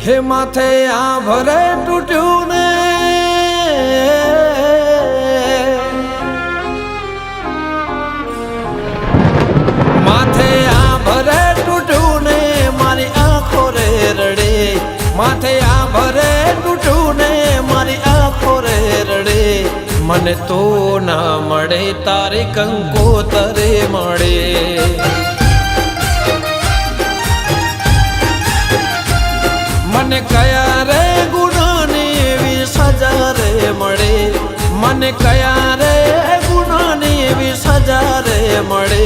હે માથે આ ભરે તૂટ્યું ને માથે આ ભરે તૂટ્યું ને મારી આંખો રે રડે માથે આ ભરે તૂટ્યું ને મારી આંખો રે રડે મને તો ના મળે તારી કંકોતરે મળે મને કયા રે ગુનાની એવી સજા રે મળે મને કયા રે ગુનાની એવી સજા રે મળે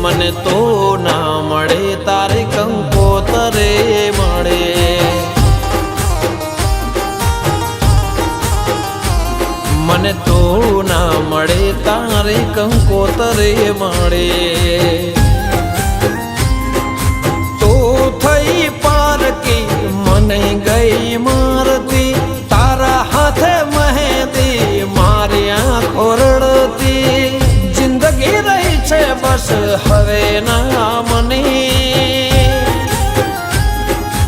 મને તો ના મળે તારી કંકોતરે મળે મને તો ના મળે તારી કંકોતરે મળે તો થઈ પારકી મને ગઈ મારતી તારા હાથે મહેંદી મારી આંખો રડતી જિંદગી રહી છે બસ હવે ના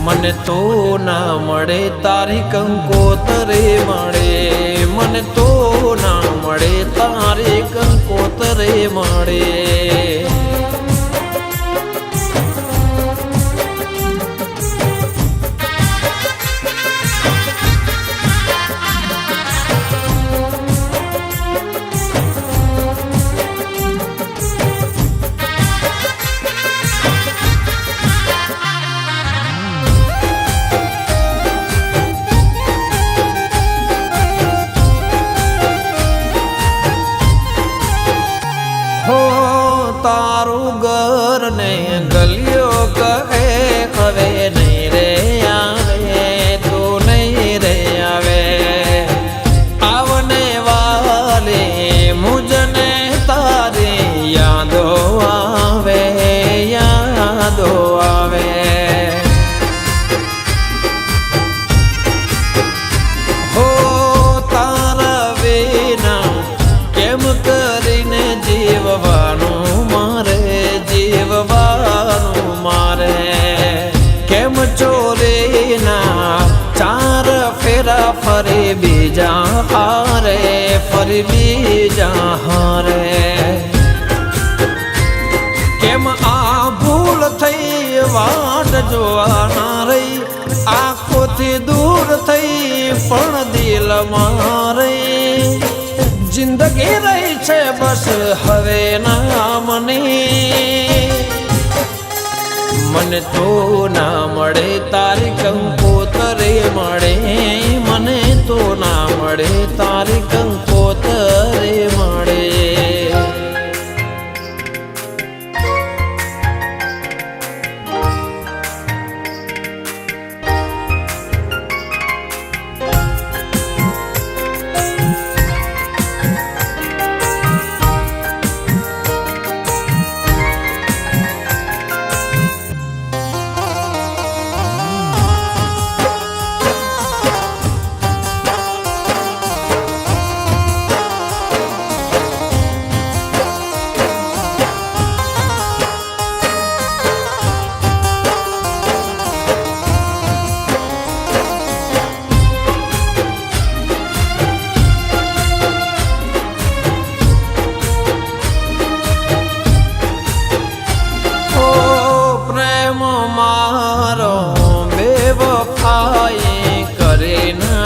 મને તો ના મળે તારી કંકોતરે મળે મને તો ના મળે તારી કંકોતરે મળે તારું ઘર ને ગલિયો કહે હવે નહીં રે આવે તું નહીં રે આવે આવને વાલે મુજને તારી યાદો આવે હો તારા વિના કેમ કરીને જીવવાનું મારે કેમ ચોરીના ચાર ફેરા ફરી બીજા હારે કેમ આ ભૂલ થઈ વાટ જોવાના રહી આંખોથી દૂર થઈ પણ દિલમાં રહી જિંદગી રહી છે બસ હવે ના મને તો ના મળે તારી કંકોતરે મળે મને તો ના મળે તારી કંકોતરે મળે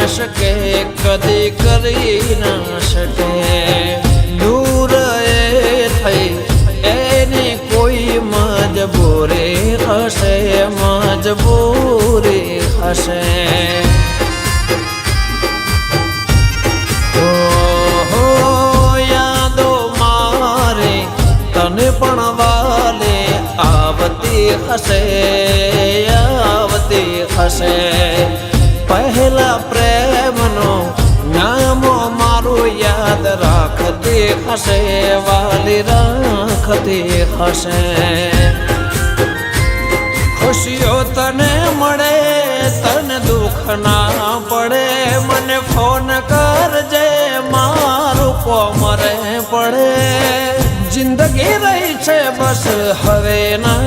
શકે કદી કરી ના શકે દૂર એ થઈ એની કોઈ મજબૂરી હશે યાદો મારે તને પણ વાલે આવતી હશે પહેલા પ્રેમનો નામો મારું યાદ રાખતી હશે વાલી રાખતી હશે ખુશીઓ તને મળે તને દુઃખ ના પડે મને ફોન કરજે મારું કોમરે પડે જિંદગી રહી છે બસ હવે ના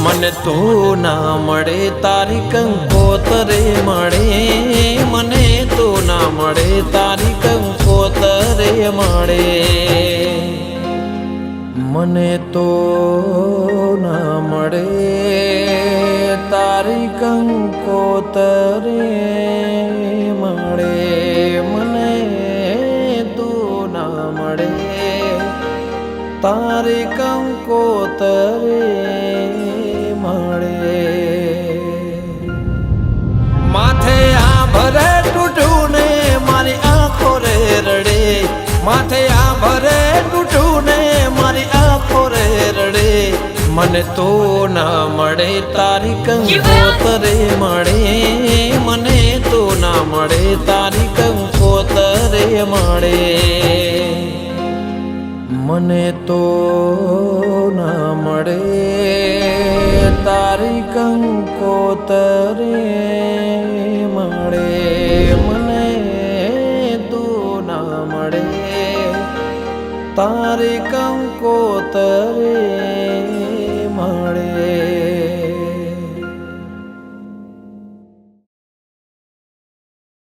મને તું ના મળે તારી કંકોતરે મળે મને તું ના મળે તારી કંકોતરે મળે મને તો ના મળે તારી કંકોતરે મળે મને તું ના મળે તારી કંકોતરે મળે માથે આ ભરે તૂટું ને મારી આંખો રે રડે માથે આ ભરે તૂટું ને મારી આંખો રે રડે મને તો ના મળે તારી કંકોતરે મળે મને તો ના મળે તારી કંકોતરે મળે મને તો ના મળે તારી કંકોતરે મળે મને તું ના મળે તારી કંકોતરે મળે